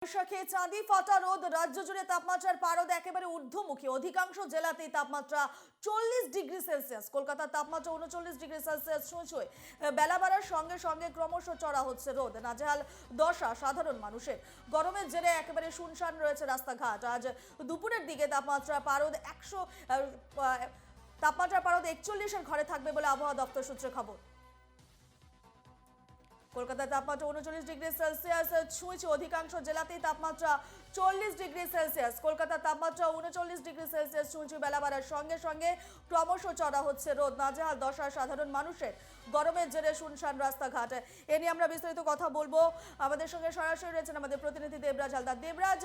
বৈশাখে চাঁদি ফাটা রোদ, রাজ্য জুড়ে তাপমাত্রার পারদ একেবারে ঊর্ধ্বমুখী। অধিকাংশ জেলাতেই তাপমাত্রা 40 ডিগ্রি সেলসিয়াস। কলকাতার তাপমাত্রা 39 ডিগ্রি সেলসিয়াস ছুঁই। বেলা বাড়ার সঙ্গে সঙ্গে ক্রমশ চড়া হচ্ছে রোদ। নাজেহাল দশা সাধারণ মানুষের। গরমের জেরে একেবারে শুনশান রয়েছে রাস্তাঘাট। আজ দুপুরের দিকে তাপমাত্রা পারদ 41-এর ঘরে থাকবে বলে আবহাওয়া দপ্তর সূত্রে খবর। কলকাতার তাপমাত্রা 39 ডিগ্রি সেলসিয়াস ছুঁয়েছে। অধিকাংশ জেলাতেই তাপমাত্রা 40 ডিগ্রি সেলসিয়াস। কলকাতার তাপমাত্রা 39 ডিগ্রি সেলসিয়াস ছুঁয়েছে। বেলা বাড়ার সঙ্গে সঙ্গে ক্রমশ চড়া হচ্ছে রোদ। নাজেহাল দশা সাধারণ মানুষের। গরমের জেরে শুনশান রাস্তাঘাট। এ নিয়ে আমরা বিস্তারিত কথা বলবো। আমাদের সঙ্গে সরাসরি রয়েছেন আমাদের প্রতিনিধি দেবরাজ হালদার। দেবরাজ,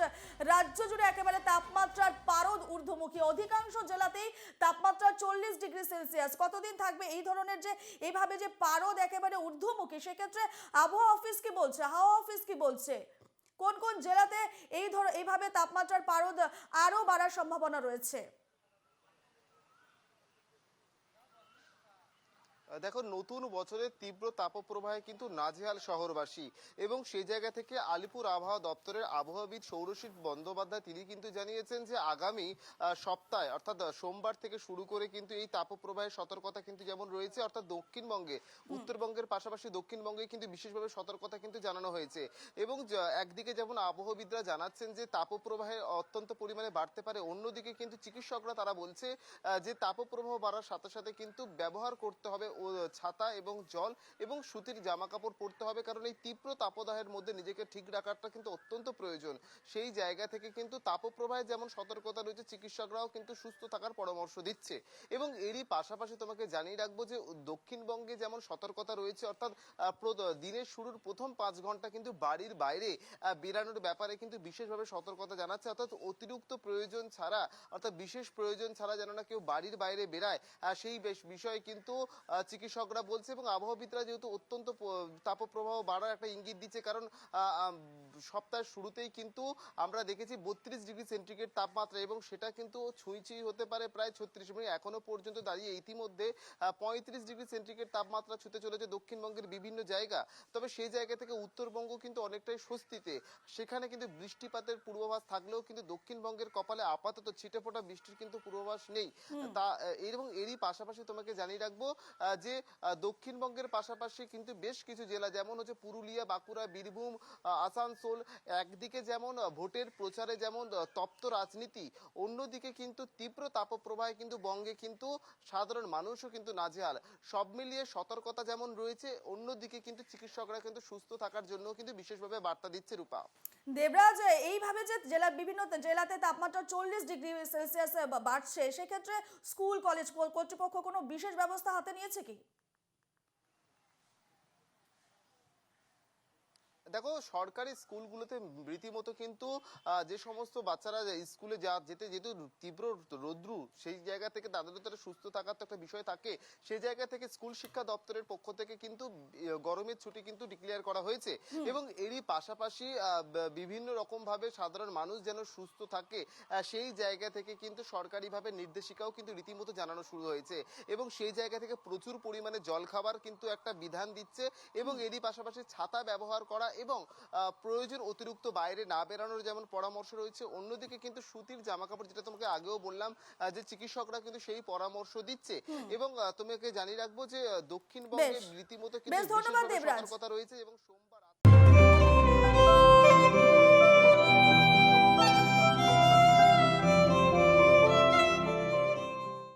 রাজ্য জুড়ে একেবারে তাপমাত্রার পারদ ঊর্ধ্বমুখী। অধিকাংশ জেলাতেই তাপমাত্রা 40 ডিগ্রি সেলসিয়াস। কতদিন থাকবে এই ধরনের যে এইভাবে যে পারদ একেবারে ঊর্ধ্বমুখী? সেক্ষেত্রে আবহাওয়া অফিস কি বলছে, হাওয়া অফিস কি বলছে? কোন কোন জেলাতে এইভাবে তাপমাত্রার পারদ আরো বাড়ার সম্ভাবনা রয়েছে? দেখো, নতুন বছরের তীব্র তাপপ্রবাহে কিন্তু নাজেহাল শহরবাসী এবং সেই জায়গা থেকে আলিপুর আবহাওয়া দপ্তরের আবহাওয়াবিদ সৌরশীল বন্দ্যোপাধ্যায় তিনি কিন্তু জানিয়েছেন যে আগামী সপ্তাহে অর্থাৎ সোমবার থেকে শুরু করে কিন্তু এই তাপপ্রবাহের সতর্কতা কিন্তু যেমন রয়েছে, অর্থাৎ দক্ষিণবঙ্গে উত্তরবঙ্গের পাশাপাশি দক্ষিণবঙ্গে কিন্তু বিশেষভাবে সতর্কতা কিন্তু জানানো হয়েছে। এবং একদিকে যেমন আবহাওয়াবিদরা জানাচ্ছেন যে তাপপ্রবাহে অত্যন্ত পরিমাণে বাড়তে পারে, অন্যদিকে কিন্তু চিকিৎসকরা তারা বলছে যে তাপপ্রবাহ বাড়ার সাথে সাথে কিন্তু ব্যবহার করতে হবে ছাতা এবং জল এবং সুতির জামা কাপড় পরতে হবে, কারণ এই তীব্র তাপদাহের মধ্যে নিজেকে ঠিক রাখাটা কিন্তু অত্যন্ত প্রয়োজন। সেই জায়গা থেকে কিন্তু তাপপ্রবাহে যেমন সতর্কতা রয়েছে, চিকিৎসকরাও কিন্তু সুস্থ থাকার পরামর্শ দিচ্ছে। এবং এরই পাশাপাশি তোমাকে জানিয়ে রাখবো যে দক্ষিণবঙ্গে যেমন সতর্কতা রয়েছে, অর্থাৎ দিনের শুরুর প্রথম 5 ঘন্টা কিন্তু বাড়ির বাইরে বেরানোর ব্যাপারে কিন্তু বিশেষভাবে সতর্কতা জানাচ্ছে, অর্থাৎ অতিরিক্ত প্রয়োজন ছাড়া, অর্থাৎ বিশেষ প্রয়োজন ছাড়া যেন না কেউ বাড়ির বাইরে বেরায়, সেই বিষয়ে কিন্তু চিকিৎসকরা বলছে। এবং আবহাওয়াবিদরা যেহেতু অত্যন্ত তাপপ্রবাহ বাড়ার একটা ইঙ্গিত দিচ্ছে, কারণ সপ্তাহের শুরুতেই কিন্তু আমরা দেখেছি 32 ডিগ্রি সেন্টিগ্রেড তাপমাত্রা, এবং সেটা কিন্তু ছুঁই হতে পারে প্রায় 36, এবং এখনো পর্যন্ত দাঁড়িয়ে ইতিমধ্যে 35 ডিগ্রি সেন্টিগ্রেড তাপমাত্রা ছুঁতে চলেছে দক্ষিণবঙ্গের বিভিন্ন জায়গা। তবে সেই জায়গা থেকে উত্তরবঙ্গ কিন্তু অনেকটাই স্বস্তিতে। সেখানে কিন্তু বৃষ্টিপাতের পূর্বাভাস থাকলেও কিন্তু দক্ষিণবঙ্গের কপালে আপাতত ছিটেফোঁটা বৃষ্টির কিন্তু পূর্বাভাস নেই। তা এবং এরই পাশাপাশি তোমাকে জানিয়ে রাখবো যে দক্ষিণবঙ্গের পাশাপাশি কিন্তু বেশ কিছু জেলা যেমন হচ্ছে পুরুলিয়া, বাঁকুড়া, বীরভূম, আসানসোল, একদিকে যেমন ভোটের প্রচারে যেমন তপ্ত রাজনীতি, অন্যদিকে কিন্তু তীব্র তাপপ্রবাহে কিন্তু বঙ্গে কিন্তু সাধারণ মানুষও কিন্তু নাজেহাল। সব মিলিয়ে সতর্কতা যেমন রয়েছে, অন্যদিকে কিন্তু চিকিৎসকরা কিন্তু সুস্থ থাকার জন্য কিন্তু বিশেষভাবে বার্তা দিচ্ছে। রূপা, দেবরাজ, এইভাবে যে বিভিন্ন জেলাতে তাপমাত্রা 40 ডিগ্রি সেলসিয়াস বাড়ছে, সেক্ষেত্রে স্কুল কলেজ কর্তৃপক্ষ কোনো বিশেষ ব্যবস্থা হাতে নিয়েছে কি? দেখো, সরকারি স্কুলগুলোতে রীতিমতো কিন্তু যে সমস্ত বাচ্চারা স্কুলে যেতে যেহেতু তীব্র রৌদ্রু, সেই জায়গা থেকে তাদের তারা সুস্থ থাকার তো একটা বিষয় থাকে, সেই জায়গা থেকে স্কুল শিক্ষা দপ্তরের পক্ষ থেকে কিন্তু গরমের ছুটি কিন্তু ডিক্লেয়ার করা হয়েছে। এবং এরই পাশাপাশি বিভিন্ন রকম ভাবে সাধারণ মানুষ যেন সুস্থ থাকে, সেই জায়গা থেকে কিন্তু সরকারিভাবে নির্দেশিকাও কিন্তু রীতিমতো জানানো শুরু হয়েছে। এবং সেই জায়গা থেকে প্রচুর পরিমাণে জল খাবার কিন্তু একটা বিধান দিচ্ছে, এবং এরই পাশাপাশি ছাতা ব্যবহার করা এবং প্রয়োজন অতিরিক্ত বাইরে না বেরানোর যেমন পরামর্শ রয়েছে, অন্যদিকে কিন্তু সুতির জামা কাপড়, যেটা তোমাকে আগেও বললাম যে চিকিৎসকরা কিন্তু সেই পরামর্শ দিচ্ছে। এবং তোমাকে জানিয়ে রাখবো যে দক্ষিণবঙ্গে রীতিমতো কিন্তু বিশেষভাবে সতর্কতা রয়েছে এবং সোমবার